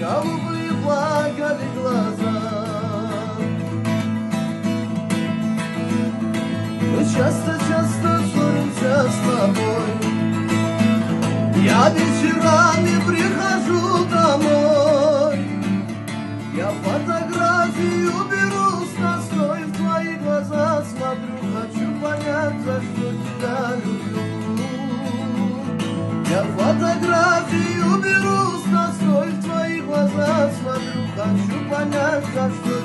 голубые плакали глаза. Мы часто-часто ссоримся с тобой. Я вечерами прихожу домой. Я фотографию беру с тобой, в твои глаза смотрю, хочу понять, за что тебя люблю. Я фотографию беру с тобой, в твои глаза смотрю, хочу понять, за что